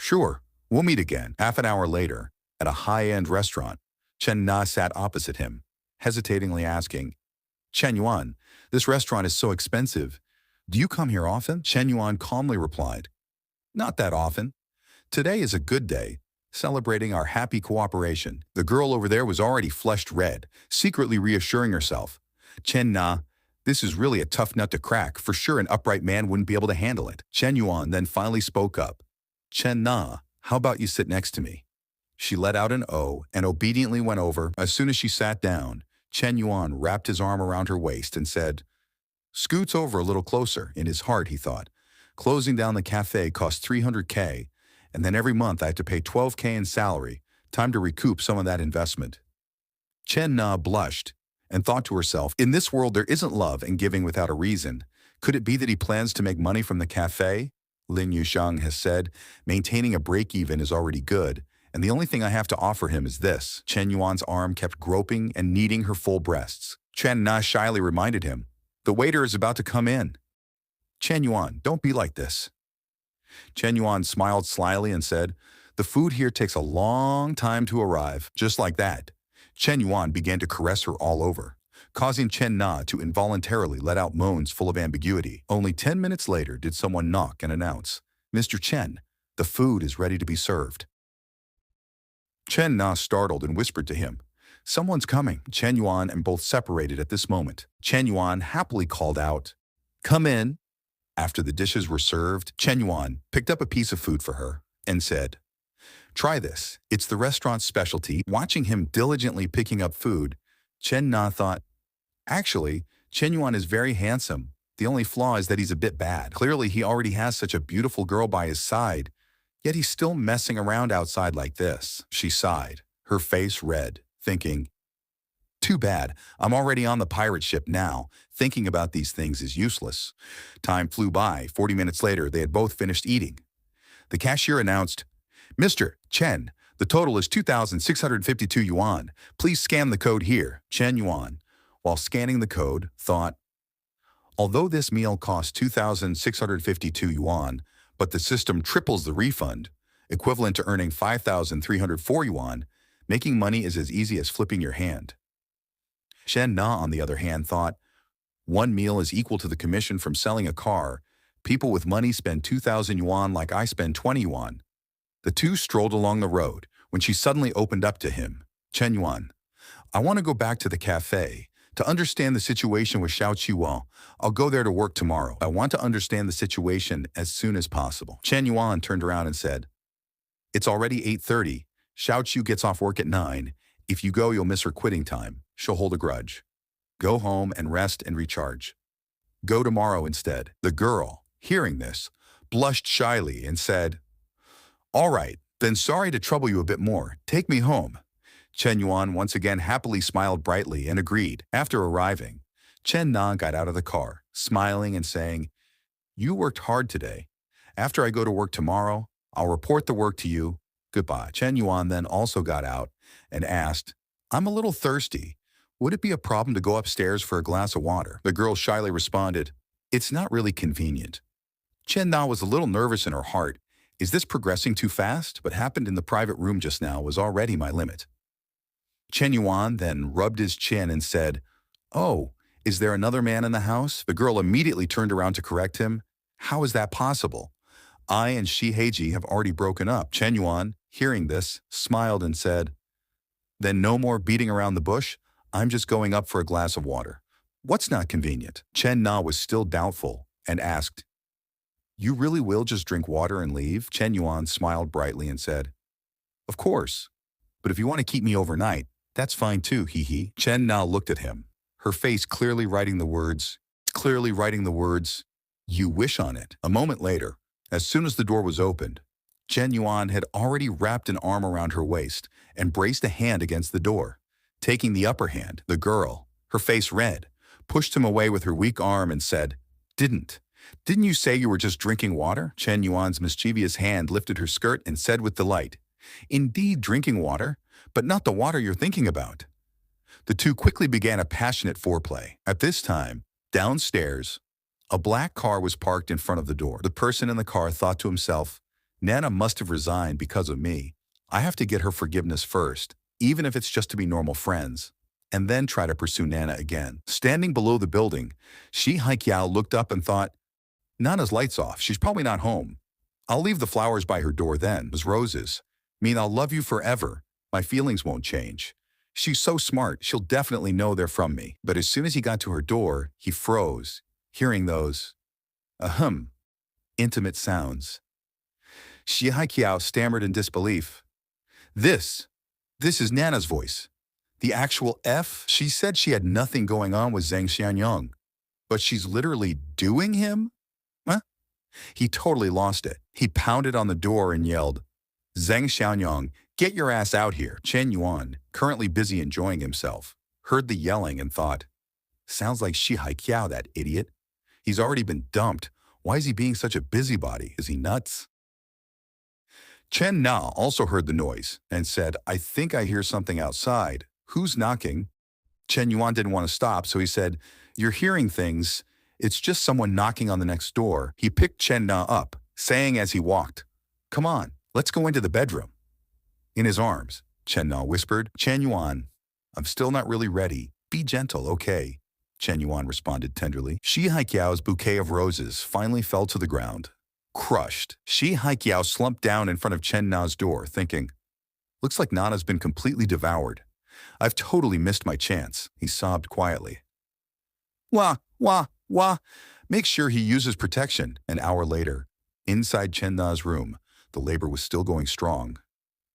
Sure, we'll meet again. Half an hour later, at a high-end restaurant, Chen Na sat opposite him, hesitatingly asking, Chen Yuan, this restaurant is so expensive. Do you come here often? Chen Yuan calmly replied, Not that often. Today is a good day, celebrating our happy cooperation. The girl over there was already flushed red, secretly reassuring herself. Chen Na, this is really a tough nut to crack. For sure an upright man wouldn't be able to handle it. Chen Yuan then finally spoke up. Chen Na, how about you sit next to me? She let out an "oh" and obediently went over. As soon as she sat down, Chen Yuan wrapped his arm around her waist and said, Scoots over a little closer. In his heart, he thought. Closing down the cafe cost 300K, and then every month I had to pay 12K in salary. Time to recoup some of that investment. Chen Na blushed and thought to herself, in this world there isn't love and giving without a reason. Could it be that he plans to make money from the cafe? Lin Yushang has said, maintaining a break-even is already good, and the only thing I have to offer him is this. Chen Yuan's arm kept groping and kneading her full breasts. Chen Na shyly reminded him, the waiter is about to come in. Chen Yuan, don't be like this. Chen Yuan smiled slyly and said, the food here takes a long time to arrive. Just like that, Chen Yuan began to caress her all over, causing Chen Na to involuntarily let out moans full of ambiguity. Only 10 minutes later did someone knock and announce, Mr. Chen, the food is ready to be served. Chen Na startled and whispered to him, someone's coming. Chen Yuan and both separated at this moment. Chen Yuan happily called out, come in. After the dishes were served, Chen Yuan picked up a piece of food for her and said, try this. It's the restaurant's specialty. Watching him diligently picking up food, Chen Na thought, actually, Chen Yuan is very handsome. The only flaw is that he's a bit bad. Clearly, he already has such a beautiful girl by his side, yet he's still messing around outside like this. She sighed, her face red, thinking, too bad, I'm already on the pirate ship now. Thinking about these things is useless. Time flew by. 40 minutes later, they had both finished eating. The cashier announced, Mr. Chen, the total is 2,652 yuan. Please scan the code here. Chen Yuan, while scanning the code, thought, although this meal costs 2,652 yuan, but the system triples the refund, equivalent to earning 5,304 yuan, making money is as easy as flipping your hand. Chen Na, on the other hand, thought, one meal is equal to the commission from selling a car. People with money spend 2,000 yuan like I spend 20 yuan. The two strolled along the road when she suddenly opened up to him. Chen Yuan, I want to go back to the cafe to understand the situation with Xiao Qiwo. I'll go there to work tomorrow. I want to understand the situation as soon as possible. Chen Yuan turned around and said, it's already 8:30. Xiao Qiu gets off work at 9. If you go, you'll miss her quitting time. She'll hold a grudge. Go home and rest and recharge. Go tomorrow instead. The girl, hearing this, blushed shyly and said, all right, then sorry to trouble you a bit more. Take me home. Chen Yuan once again happily smiled brightly and agreed. After arriving, Chen Na got out of the car, smiling and saying, you worked hard today. After I go to work tomorrow, I'll report the work to you. Goodbye. Chen Yuan then also got out and asked, I'm a little thirsty. Would it be a problem to go upstairs for a glass of water? The girl shyly responded, it's not really convenient. Chen Na was a little nervous in her heart. Is this progressing too fast? What happened in the private room just now was already my limit. Chen Yuan then rubbed his chin and said, oh, is there another man in the house? The girl immediately turned around to correct him. How is that possible? I and Shi Heiji have already broken up. Chen Yuan, hearing this, smiled and said, then no more beating around the bush. I'm just going up for a glass of water. What's not convenient? Chen Na was still doubtful and asked, you really will just drink water and leave? Chen Yuan smiled brightly and said, of course, but if you want to keep me overnight, that's fine too, hee hee. Chen Na looked at him, her face clearly writing the words, you wish on it. A moment later, as soon as the door was opened, Chen Yuan had already wrapped an arm around her waist and braced a hand against the door. Taking the upper hand, the girl, her face red, pushed him away with her weak arm and said, Didn't you say you were just drinking water? Chen Yuan's mischievous hand lifted her skirt and said with delight, indeed drinking water, but not the water you're thinking about. The two quickly began a passionate foreplay. At this time, downstairs, a black car was parked in front of the door. The person in the car thought to himself, Nana must have resigned because of me. I have to get her forgiveness first, even if it's just to be normal friends, and then try to pursue Nana again. Standing below the building, Shi Haikyao looked up and thought, Nana's light's off. She's probably not home. I'll leave the flowers by her door then, as roses. Mean I'll love you forever. My feelings won't change. She's so smart, she'll definitely know they're from me. But as soon as he got to her door, he froze, hearing those, ahem, intimate sounds. Shi Haikyao stammered in disbelief. This is Nana's voice. The actual F? She said she had nothing going on with Zhang Xianyang, but she's literally doing him? Huh? He totally lost it. He pounded on the door and yelled, Zhang Xianyang, get your ass out here. Chen Yuan, currently busy enjoying himself, heard the yelling and thought, sounds like Shi Haikyao, that idiot. He's already been dumped. Why is he being such a busybody? Is he nuts? Chen Na also heard the noise and said, I think I hear something outside. Who's knocking? Chen Yuan didn't want to stop, so he said, you're hearing things. It's just someone knocking on the next door. He picked Chen Na up, saying as he walked, come on, let's go into the bedroom. In his arms, Chen Na whispered, Chen Yuan, I'm still not really ready. Be gentle, okay? Chen Yuan responded tenderly. Shi Haikyao's bouquet of roses finally fell to the ground. Crushed, Shi Haikyao slumped down in front of Chen Na's door, thinking, looks like Nana's been completely devoured. I've totally missed my chance, he sobbed quietly. Wah, wah, wah. Make sure he uses protection. An hour later, inside Chen Na's room, the labor was still going strong.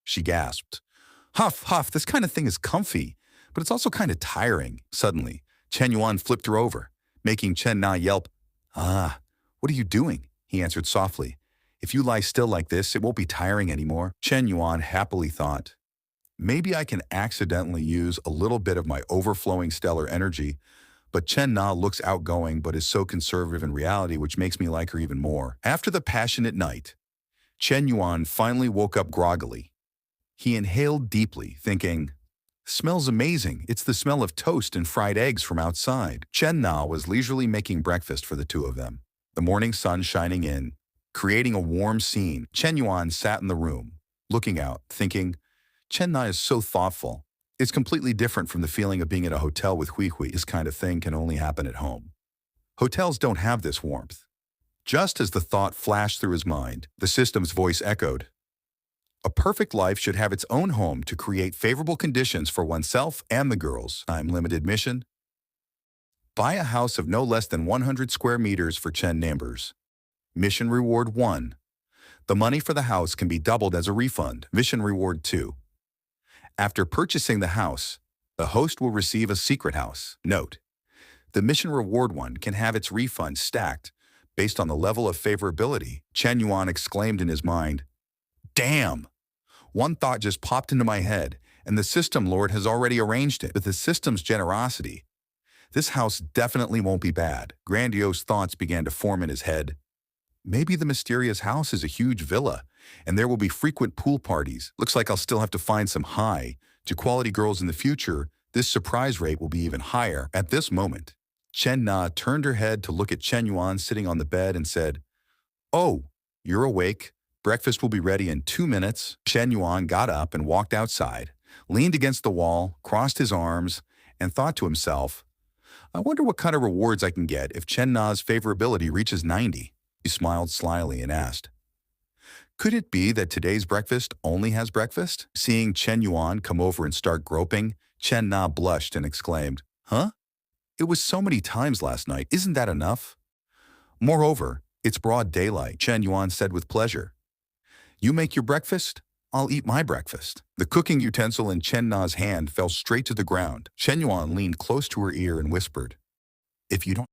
She gasped. Huff, huff, this kind of thing is comfy, but it's also kind of tiring. Suddenly, Chen Yuan flipped her over, making Chen Na yelp. Ah, what are you doing? He answered softly. If you lie still like this, it won't be tiring anymore. Chen Yuan happily thought, maybe I can accidentally use a little bit of my overflowing stellar energy, but Chen Na looks outgoing but is so conservative in reality, which makes me like her even more. After the passionate night, Chen Yuan finally woke up groggily. He inhaled deeply, thinking, smells amazing. It's the smell of toast and fried eggs from outside. Chen Na was leisurely making breakfast for the two of them. The morning sun shining in, creating a warm scene. Chen Yuan sat in the room, looking out, thinking, Chen Na is so thoughtful. It's completely different from the feeling of being at a hotel with Hui Hui. This kind of thing can only happen at home. Hotels don't have this warmth. Just as the thought flashed through his mind, the system's voice echoed. A perfect life should have its own home to create favorable conditions for oneself and the girls. Time limited mission. Buy a house of no less than 100 square meters for Chen members. Mission Reward 1. The money for the house can be doubled as a refund. Mission Reward 2. After purchasing the house, the host will receive a secret house. Note: the Mission Reward 1 can have its refund stacked based on the level of favorability. Chen Yuan exclaimed in his mind, damn! One thought just popped into my head, and the system lord has already arranged it. With the system's generosity, this house definitely won't be bad. Grandiose thoughts began to form in his head. Maybe the mysterious house is a huge villa, and there will be frequent pool parties. Looks like I'll still have to find some high-to-quality girls in the future. This surprise rate will be even higher. At this moment, Chen Na turned her head to look at Chen Yuan sitting on the bed and said, oh, you're awake. Breakfast will be ready in 2 minutes. Chen Yuan got up and walked outside, leaned against the wall, crossed his arms, and thought to himself, I wonder what kind of rewards I can get if Chen Na's favorability reaches 90. He smiled slyly and asked, could it be that today's breakfast only has breakfast? Seeing Chen Yuan come over and start groping, Chen Na blushed and exclaimed, huh? It was so many times last night. Isn't that enough? Moreover, it's broad daylight, Chen Yuan said with pleasure. You make your breakfast, I'll eat my breakfast. The cooking utensil in Chen Na's hand fell straight to the ground. Chen Yuan leaned close to her ear and whispered, if you don't